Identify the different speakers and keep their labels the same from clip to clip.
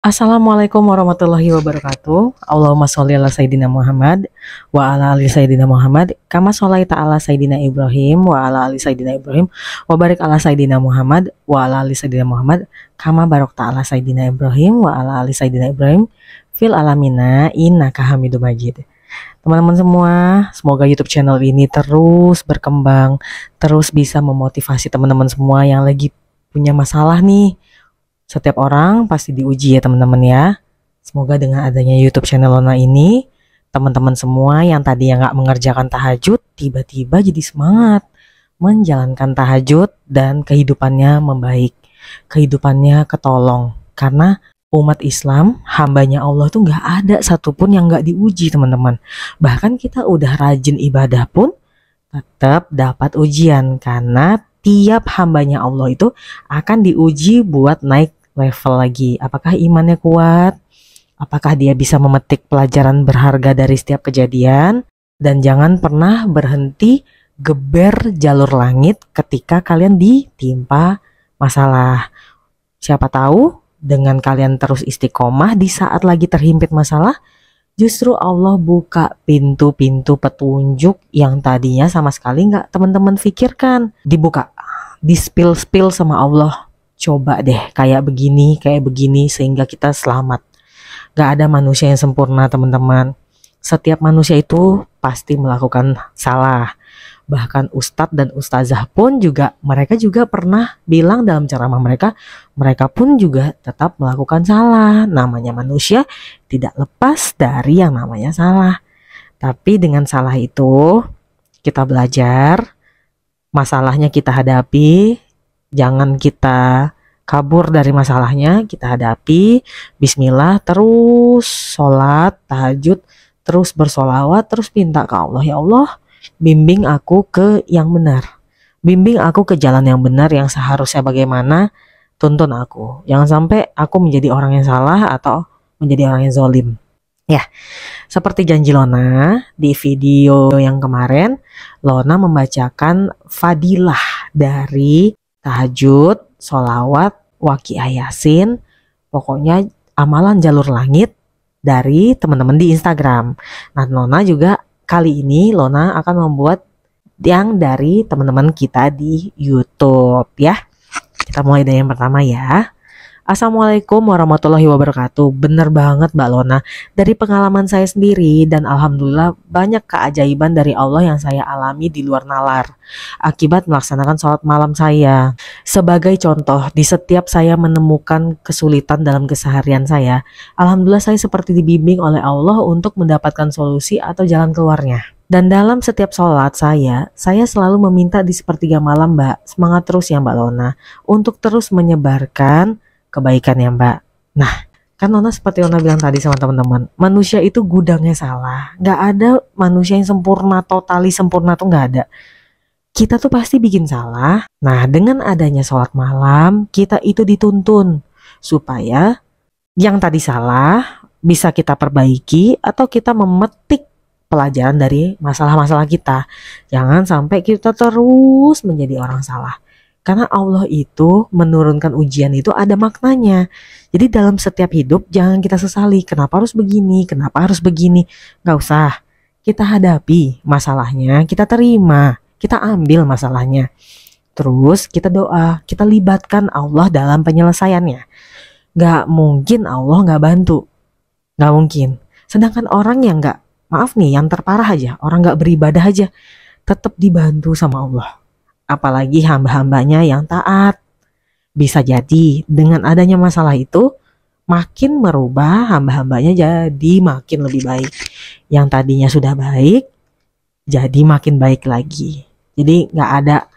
Speaker 1: Assalamualaikum warahmatullahi wabarakatuh. Allahumma sholli ala Sayyidina Muhammad wa ala ali Sayyidina Muhammad kama sholaita ala Sayyidina Ibrahim wa ala ali Sayyidina Ibrahim wa barik ala Sayyidina Muhammad wa ala ali Sayyidina Muhammad kama barakta ala Sayyidina Ibrahim wa ala ali Sayyidina Ibrahim fil alamina innaka Hamidum Majid. Teman-teman semua, semoga YouTube channel ini terus berkembang, terus bisa memotivasi teman-teman semua yang lagi punya masalah nih. Setiap orang pasti diuji ya teman-teman ya. Semoga dengan adanya YouTube channel Lona ini, teman-teman semua yang tadi nggak mengerjakan tahajud, tiba-tiba jadi semangat menjalankan tahajud dan kehidupannya membaik. Kehidupannya ketolong. Karena umat Islam, hambanya Allah tuh nggak ada satupun yang nggak diuji teman-teman. Bahkan kita udah rajin ibadah pun tetap dapat ujian. Karena tiap hambanya Allah itu akan diuji buat naik level lagi. Apakah imannya kuat? Apakah dia bisa memetik pelajaran berharga dari setiap kejadian? Dan jangan pernah berhenti geber jalur langit ketika kalian ditimpa masalah. Siapa tahu dengan kalian terus istiqomah di saat lagi terhimpit masalah, justru Allah buka pintu-pintu petunjuk yang tadinya sama sekali nggak teman-teman pikirkan. Dibuka, di-spill sama Allah. Coba deh kayak begini sehingga kita selamat. Gak ada manusia yang sempurna teman-teman. Setiap manusia itu pasti melakukan salah. Bahkan ustadz dan ustazah pun juga, mereka juga pernah bilang dalam ceramah mereka, mereka pun juga tetap melakukan salah. Namanya manusia tidak lepas dari yang namanya salah. Tapi dengan salah itu kita belajar, masalahnya kita hadapi. Jangan kita kabur dari masalahnya, kita hadapi. Bismillah, terus sholat, tahajud, terus bersolawat, terus minta ke Allah. Ya Allah, bimbing aku ke yang benar. Bimbing aku ke jalan yang benar, yang seharusnya bagaimana, tuntun aku. Jangan sampai aku menjadi orang yang salah atau menjadi orang yang zalim. Ya, seperti janji Lona di video yang kemarin, Lona membacakan fadilah dari tahajud, sholawat, waqiah yasin, pokoknya amalan jalur langit dari teman-teman di Instagram. Nah, Lona juga kali ini Lona akan membuat yang dari teman-teman kita di YouTube ya. Kita mulai dari yang pertama ya. Assalamualaikum warahmatullahi wabarakatuh. Bener banget Mbak Lona. Dari pengalaman saya sendiri dan alhamdulillah banyak keajaiban dari Allah yang saya alami di luar nalar akibat melaksanakan sholat malam saya. Sebagai contoh, di setiap saya menemukan kesulitan dalam keseharian saya, alhamdulillah saya seperti dibimbing oleh Allah untuk mendapatkan solusi atau jalan keluarnya. Dan dalam setiap sholat saya selalu meminta di sepertiga malam Mbak, semangat terus ya Mbak Lona, untuk terus menyebarkan kebaikan ya Mbak. Nah, kan Lona seperti Lona bilang tadi sama teman-teman, manusia itu gudangnya salah. Gak ada manusia yang sempurna, totali sempurna tuh gak ada. Kita tuh pasti bikin salah. Nah, dengan adanya sholat malam, kita itu dituntun supaya yang tadi salah bisa kita perbaiki atau kita memetik pelajaran dari masalah-masalah kita. Jangan sampai kita terus menjadi orang salah. Karena Allah itu menurunkan ujian itu ada maknanya. Jadi dalam setiap hidup jangan kita sesali. Kenapa harus begini? Kenapa harus begini? Gak usah. Kita hadapi masalahnya. Kita terima. Kita ambil masalahnya. Terus kita doa. Kita libatkan Allah dalam penyelesaiannya. Gak mungkin Allah gak bantu. Gak mungkin. Sedangkan orang yang gak, maaf nih, yang terparah aja. Orang gak beribadah aja. Tetap dibantu sama Allah. Apalagi hamba-hambanya yang taat. Bisa jadi dengan adanya masalah itu makin merubah hamba-hambanya jadi makin lebih baik. Yang tadinya sudah baik jadi makin baik lagi. Jadi gak ada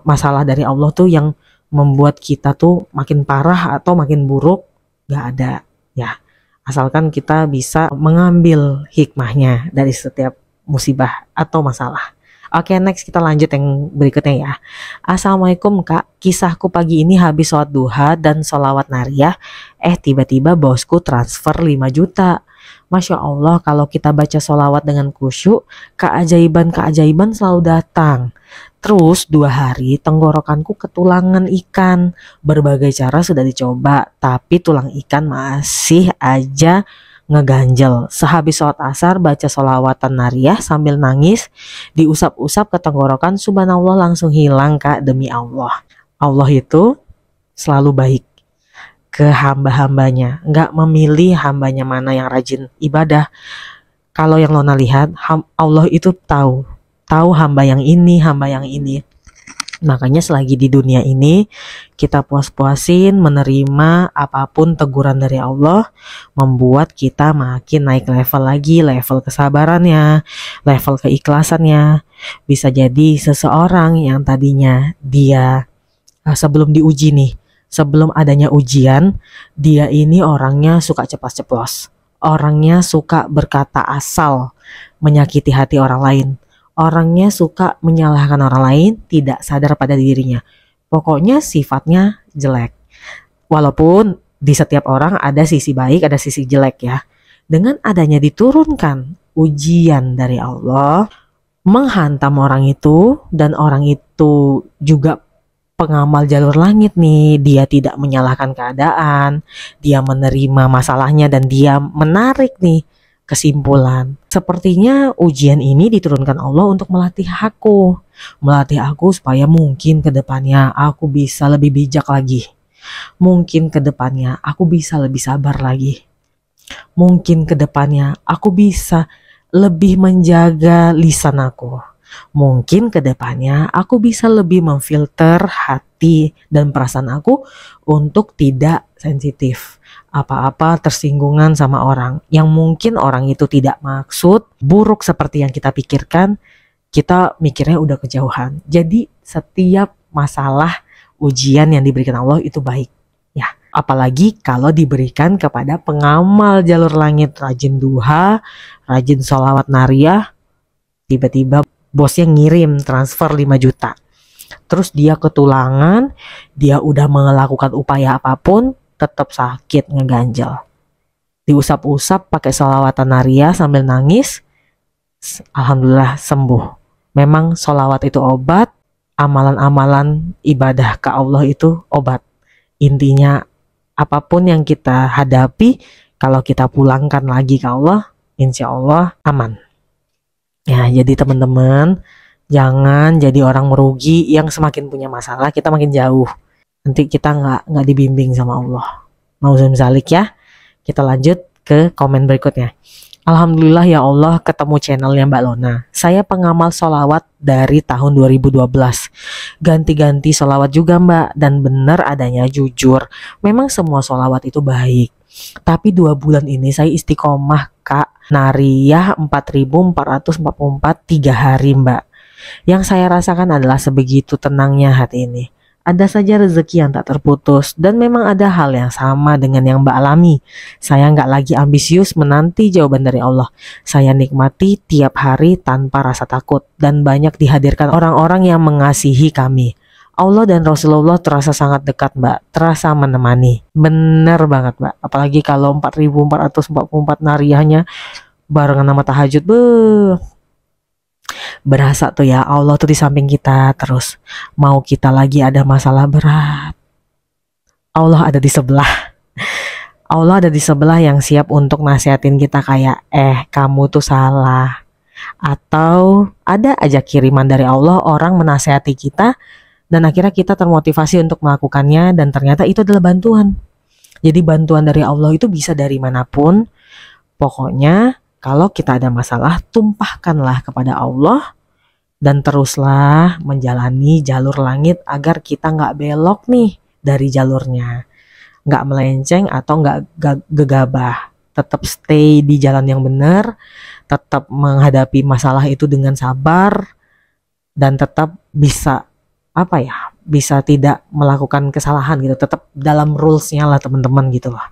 Speaker 1: masalah dari Allah tuh yang membuat kita tuh makin parah atau makin buruk. Gak ada ya. Asalkan kita bisa mengambil hikmahnya dari setiap musibah atau masalah. Oke, next kita lanjut yang berikutnya ya. Assalamualaikum Kak, kisahku pagi ini habis sholat duha dan sholawat nariyah, tiba-tiba bosku transfer 5 juta. Masya Allah, kalau kita baca sholawat dengan khusyuk, keajaiban-keajaiban selalu datang. Terus 2 hari tenggorokanku ketulangan ikan. Berbagai cara sudah dicoba, tapi tulang ikan masih aja ngeganjel. Sehabis sholat asar baca sholawatan nariyah sambil nangis, diusap-usap ke tenggorokan, subhanallah langsung hilang Kak, demi Allah. Allah itu selalu baik ke hamba-hambanya, nggak memilih hambanya mana yang rajin ibadah. Kalau yang Lona lihat, Allah itu tahu hamba yang ini, hamba yang ini. Makanya selagi di dunia ini kita puas-puasin menerima apapun teguran dari Allah, membuat kita makin naik level lagi, level kesabarannya, level keikhlasannya. Bisa jadi seseorang yang tadinya dia sebelum diuji nih, sebelum adanya ujian, dia ini orangnya suka ceplas-ceplos, orangnya suka berkata asal, menyakiti hati orang lain. Orangnya suka menyalahkan orang lain, tidak sadar pada dirinya. Pokoknya sifatnya jelek. Walaupun di setiap orang ada sisi baik, ada sisi jelek ya. Dengan adanya diturunkan ujian dari Allah, menghantam orang itu, dan orang itu juga pengamal jalur langit nih. Dia tidak menyalahkan keadaan, dia menerima masalahnya, dan dia menarik nih kesimpulan. Sepertinya ujian ini diturunkan Allah untuk melatih aku supaya mungkin ke depannya aku bisa lebih bijak lagi. Mungkin ke depannya aku bisa lebih sabar lagi. Mungkin ke depannya aku bisa lebih menjaga lisan aku. Mungkin ke depannya aku bisa lebih memfilter hati dan perasaan aku untuk tidak sensitif apa-apa tersinggungan sama orang yang mungkin orang itu tidak maksud buruk seperti yang kita pikirkan. Kita mikirnya udah kejauhan. Jadi setiap masalah ujian yang diberikan Allah itu baik ya, apalagi kalau diberikan kepada pengamal jalur langit, rajin duha, rajin sholawat nariyah. Tiba-tiba bosnya ngirim transfer 5 juta, terus dia ketulangan, dia udah melakukan upaya apapun, tetap sakit, ngeganjel. Diusap-usap pakai sholawatan nariyah sambil nangis, alhamdulillah sembuh. Memang sholawat itu obat, amalan-amalan ibadah ke Allah itu obat. Intinya apapun yang kita hadapi, kalau kita pulangkan lagi ke Allah, insya Allah aman. Ya, jadi teman-teman, jangan jadi orang merugi yang semakin punya masalah kita makin jauh. Nanti kita nggak dibimbing sama Allah. Nauzubillah zalik ya. Kita lanjut ke komen berikutnya. Alhamdulillah ya Allah ketemu channelnya Mbak Lona. Saya pengamal sholawat dari tahun 2012. Ganti-ganti sholawat juga Mbak, dan benar adanya jujur. Memang semua sholawat itu baik. Tapi 2 bulan ini saya istiqomah Kak. Nariyah 4.444 3 hari Mbak. Yang saya rasakan adalah sebegitu tenangnya hati ini. Ada saja rezeki yang tak terputus, dan memang ada hal yang sama dengan yang Mbak alami. Saya nggak lagi ambisius menanti jawaban dari Allah. Saya nikmati tiap hari tanpa rasa takut, dan banyak dihadirkan orang-orang yang mengasihi kami. Allah dan Rasulullah terasa sangat dekat Mbak, terasa menemani. Bener banget Mbak, apalagi kalau 4.444 nariyahnya barengan sama tahajud, berasa tuh ya Allah tuh di samping kita terus. Mau kita lagi ada masalah berat, Allah ada di sebelah. Allah ada di sebelah yang siap untuk nasihatin kita kayak kamu tuh salah. Atau ada aja kiriman dari Allah, orang menasihati kita, dan akhirnya kita termotivasi untuk melakukannya, dan ternyata itu adalah bantuan. Jadi bantuan dari Allah itu bisa dari manapun. Pokoknya kalau kita ada masalah, tumpahkanlah kepada Allah dan teruslah menjalani jalur langit agar kita nggak belok nih dari jalurnya, nggak melenceng atau nggak gegabah. Tetap stay di jalan yang benar, tetap menghadapi masalah itu dengan sabar, dan tetap bisa bisa tidak melakukan kesalahan gitu. Tetap dalam rulesnya lah teman-teman gitu lah.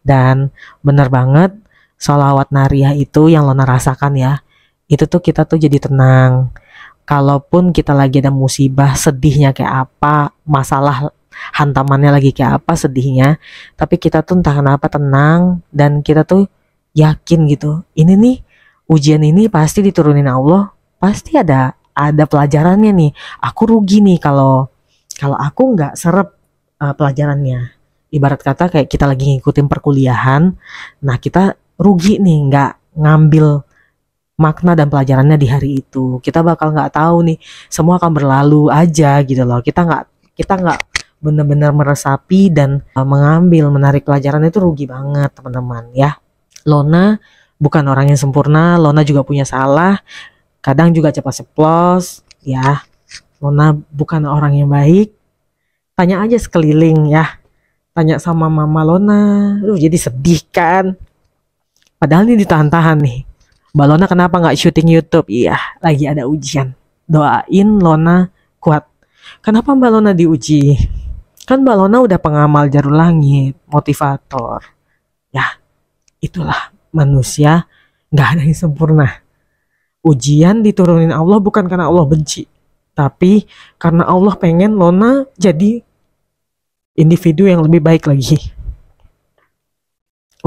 Speaker 1: Dan benar banget, sholawat nariyah itu yang Lona rasakan ya, itu tuh kita tuh jadi tenang. kalaupun kita lagi ada musibah, sedihnya kayak apa, masalah hantamannya lagi kayak apa sedihnya, tapi kita tuh entah kenapa tenang dan kita tuh yakin gitu. Ini nih ujian ini pasti diturunin Allah, pasti ada pelajarannya nih. Aku rugi nih kalau kalau aku nggak serap pelajarannya. Ibarat kata kayak kita lagi ngikutin perkuliahan, nah kita rugi nih nggak ngambil makna dan pelajarannya di hari itu. Kita bakal nggak tahu nih, semua akan berlalu aja gitu loh. Kita nggak benar-benar meresapi dan mengambil menarik pelajaran itu rugi banget teman-teman ya. Lona bukan orang yang sempurna, Lona juga punya salah, kadang juga cepat ceplos ya. Lona bukan orang yang baik. Tanya aja sekeliling ya, tanya sama mama Lona. Jadi sedih kan, padahal ini ditahan-tahan nih. Mbak Lona kenapa nggak syuting YouTube? Iya, lagi ada ujian. Doain Lona kuat. Kenapa Mbak Lona diuji? Kan Mbak Lona udah pengamal Jarul Langit, motivator. Ya, itulah manusia, nggak ada yang sempurna. Ujian diturunin Allah bukan karena Allah benci, tapi karena Allah pengen Lona jadi individu yang lebih baik lagi.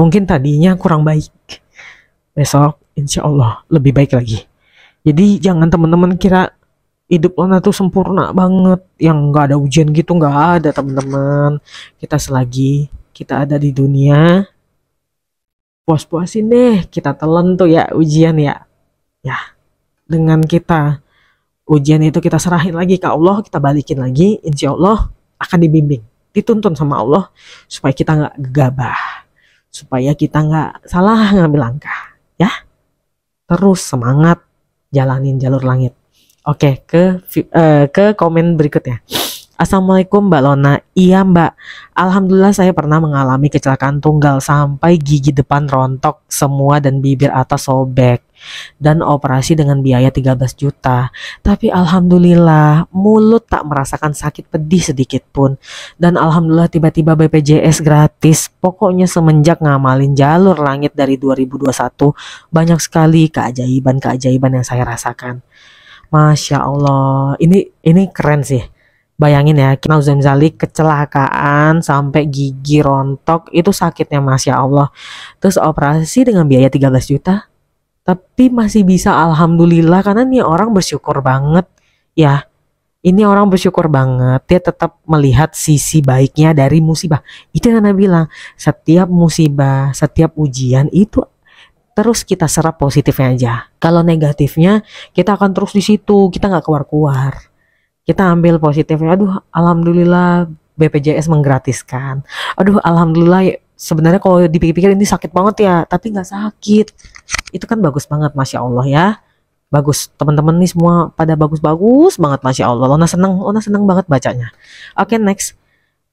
Speaker 1: Mungkin tadinya kurang baik, besok insya Allah lebih baik lagi. Jadi jangan teman-teman kira hidup Lona tuh sempurna banget, yang nggak ada ujian gitu, nggak ada teman-teman. Kita selagi kita ada di dunia, puas-puasin deh, kita telan tuh ya ujian ya. Ya, dengan kita ujian itu kita serahin lagi ke Allah, kita balikin lagi, insya Allah akan dibimbing, dituntun sama Allah supaya kita nggak gegabah, supaya kita nggak salah ngambil langkah ya. Terus semangat jalanin jalur langit. Oke, ke komen berikutnya. Assalamualaikum Mbak Lona. Iya Mbak, alhamdulillah saya pernah mengalami kecelakaan tunggal sampai gigi depan rontok semua dan bibir atas sobek, dan operasi dengan biaya 13 juta. Tapi alhamdulillah mulut tak merasakan sakit pedih sedikit pun. Dan alhamdulillah tiba-tiba BPJS gratis. Pokoknya semenjak ngamalin jalur langit dari 2021, banyak sekali keajaiban-keajaiban yang saya rasakan. Masya Allah, ini keren sih. Bayangin ya, Nauzam Zalik kecelakaan sampai gigi rontok, itu sakitnya Masya Allah. Terus operasi dengan biaya 13 juta, tapi masih bisa alhamdulillah, karena nih orang bersyukur banget ya. Ini orang bersyukur banget, dia tetap melihat sisi baiknya dari musibah. Itu yang Anda bilang, setiap musibah, setiap ujian itu terus kita serap positifnya aja. Kalau negatifnya kita akan terus di situ, kita nggak keluar-keluar. Kita ambil positifnya. Aduh, alhamdulillah BPJS menggratiskan. Aduh, alhamdulillah. Sebenarnya kalau dipikir-pikir ini sakit banget ya, tapi nggak sakit. Itu kan bagus banget, Masya Allah ya. Bagus, teman-teman nih semua pada bagus-bagus banget, Masya Allah. Lona seneng banget bacanya. Oke, next.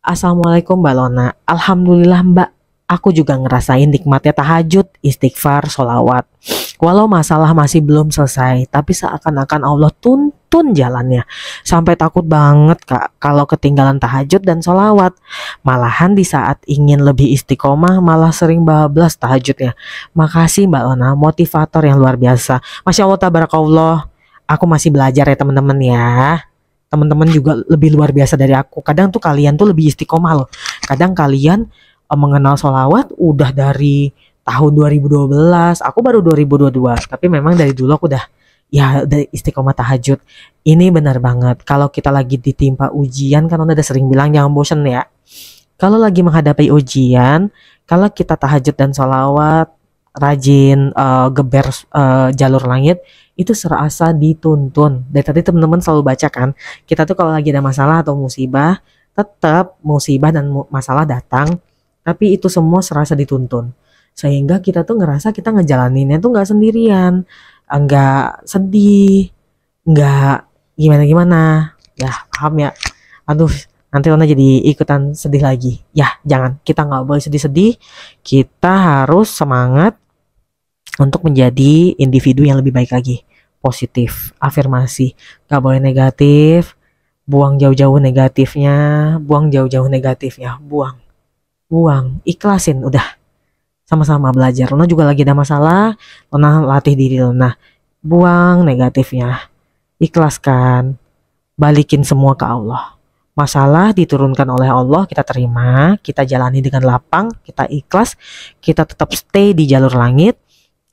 Speaker 1: Assalamualaikum Mbak Lona. Alhamdulillah Mbak, aku juga ngerasain nikmatnya tahajud, istighfar, sholawat. Walau masalah masih belum selesai, tapi seakan-akan Allah tuntun jalannya. Sampai takut banget Kak kalau ketinggalan tahajud dan sholawat. Malahan di saat ingin lebih istiqomah malah sering bablas tahajudnya. Makasih Mbak Lona, motivator yang luar biasa. Masya Allah, tabarakallah. Aku masih belajar ya teman-teman ya. Teman-teman juga lebih luar biasa dari aku. Kadang tuh kalian tuh lebih istiqomah loh. Kadang kalian mengenal sholawat udah dari tahun 2012, aku baru 2022, tapi memang dari dulu aku udah dari istiqomah tahajud. Ini benar banget, kalau kita lagi ditimpa ujian, kan udah sering bilang jangan bosen ya. Kalau lagi menghadapi ujian, kalau kita tahajud dan sholawat, rajin geber jalur langit, itu serasa dituntun. Dari tadi teman-teman selalu baca kan, kita tuh kalau lagi ada masalah atau musibah, tetap musibah dan masalah datang, tapi itu semua serasa dituntun. Sehingga kita tuh ngerasa kita ngejalaninnya tuh nggak sendirian, nggak sedih, nggak gimana-gimana. Ya, paham ya? Aduh, nanti Lona jadi ikutan sedih lagi. Ya, jangan. Kita nggak boleh sedih-sedih. Kita harus semangat untuk menjadi individu yang lebih baik lagi. Positif, afirmasi. Nggak boleh negatif. Buang jauh-jauh negatifnya. Buang jauh-jauh negatifnya. Buang. Ikhlasin, udah. Sama-sama belajar. Lona juga lagi ada masalah, Lona latih diri Lona. Buang negatifnya. ikhlaskan, balikin semua ke Allah. Masalah diturunkan oleh Allah, kita terima, kita jalani dengan lapang, kita ikhlas, kita tetap stay di jalur langit,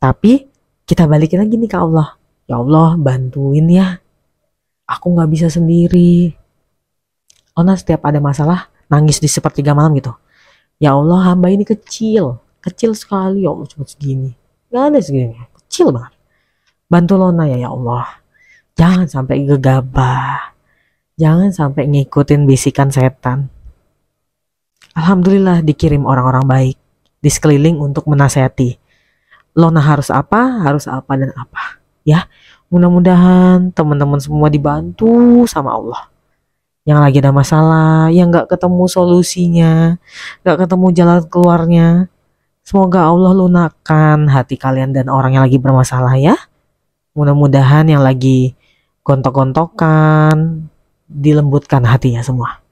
Speaker 1: tapi kita balikin lagi nih ke Allah. Ya Allah, bantuin ya, aku nggak bisa sendiri. Ona setiap ada masalah nangis di sepertiga malam gitu. Ya Allah, hamba ini kecil sekali, ya Allah, cuma segini, nggak ada segini, kecil banget. Bantu Lona ya, ya Allah. Jangan sampai gegabah, jangan sampai ngikutin bisikan setan. Alhamdulillah dikirim orang-orang baik di sekeliling untuk menasehati. Lona harus apa, dan apa. Ya, mudah-mudahan teman-teman semua dibantu sama Allah. Yang lagi ada masalah, yang gak ketemu solusinya, gak ketemu jalan keluarnya. Semoga Allah lunakan hati kalian dan orang yang lagi bermasalah ya. Mudah-mudahan yang lagi gontok-gontokan dilembutkan hatinya semua.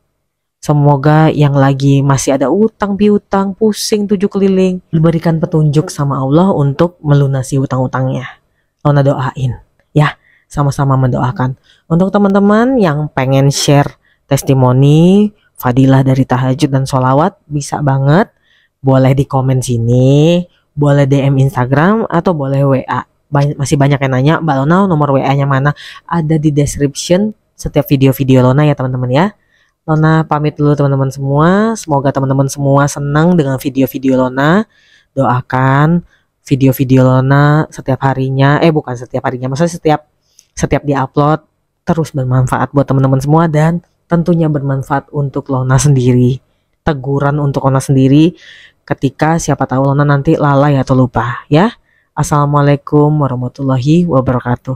Speaker 1: Semoga yang lagi masih ada utang piutang, pusing tujuh keliling, diberikan petunjuk sama Allah untuk melunasi utang-utangnya. Lona doain ya, sama-sama mendoakan. Untuk teman-teman yang pengen share testimoni, fadilah dari tahajud dan sholawat, bisa banget. Boleh di komen sini, boleh DM Instagram, atau boleh WA. Masih banyak yang nanya, Mbak Lona nomor WA-nya mana? Ada di description setiap video-video Lona ya teman-teman ya. Lona pamit dulu teman-teman semua. Semoga teman-teman semua senang dengan video-video Lona. Doakan video-video Lona setiap harinya, bukan setiap harinya, maksudnya setiap di-upload terus bermanfaat buat teman-teman semua, dan tentunya bermanfaat untuk Lona sendiri. Teguran untuk Lona sendiri ketika siapa tahu Lona nanti lalai atau lupa ya. Assalamualaikum warahmatullahi wabarakatuh.